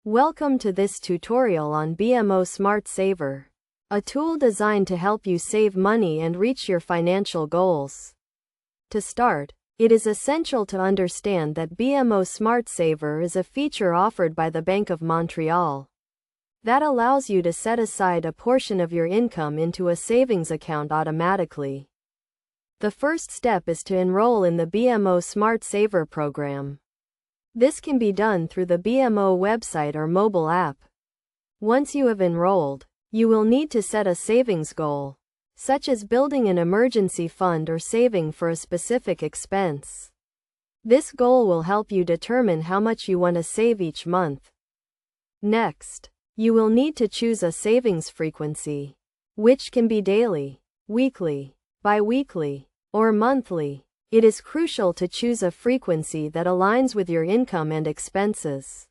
Welcome to this tutorial on BMO Smart Saver, a tool designed to help you save money and reach your financial goals. To start, it is essential to understand that BMO Smart Saver is a feature offered by the Bank of Montreal that allows you to set aside a portion of your income into a savings account automatically. The first step is to enroll in the BMO Smart Saver program. This can be done through the BMO website or mobile app. Once you have enrolled, you will need to set a savings goal, such as building an emergency fund or saving for a specific expense. This goal will help you determine how much you want to save each month. Next, you will need to choose a savings frequency, which can be daily, weekly, bi-weekly, or monthly. It is crucial to choose a frequency that aligns with your income and expenses.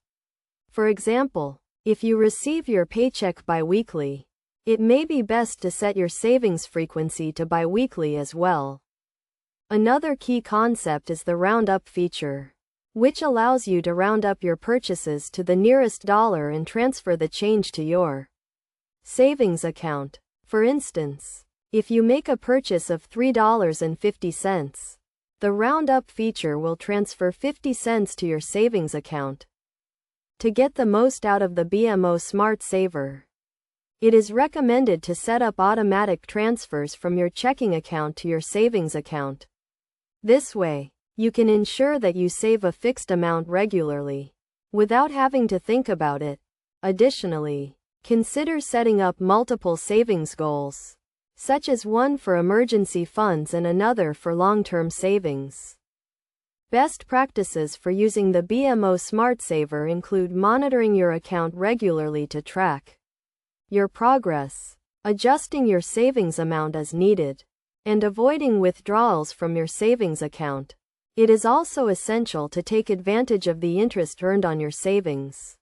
For example, if you receive your paycheck bi-weekly, it may be best to set your savings frequency to bi-weekly as well. Another key concept is the round-up feature, which allows you to round up your purchases to the nearest dollar and transfer the change to your savings account. For instance, if you make a purchase of $3.50, the round-up feature will transfer 50 cents to your savings account. To get the most out of the BMO Smart Saver, it is recommended to set up automatic transfers from your checking account to your savings account. This way, you can ensure that you save a fixed amount regularly, without having to think about it. Additionally, consider setting up multiple savings goals, such as one for emergency funds and another for long-term savings. Best practices for using the BMO Smart Saver include monitoring your account regularly to track your progress, adjusting your savings amount as needed, and avoiding withdrawals from your savings account. It is also essential to take advantage of the interest earned on your savings,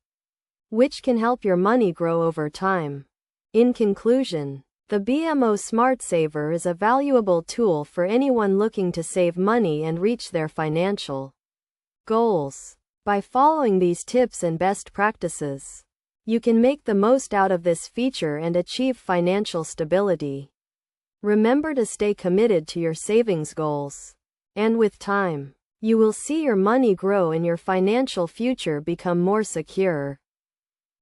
which can help your money grow over time. In conclusion, the BMO Smart Saver is a valuable tool for anyone looking to save money and reach their financial goals. By following these tips and best practices, you can make the most out of this feature and achieve financial stability. Remember to stay committed to your savings goals, and with time, you will see your money grow and your financial future become more secure.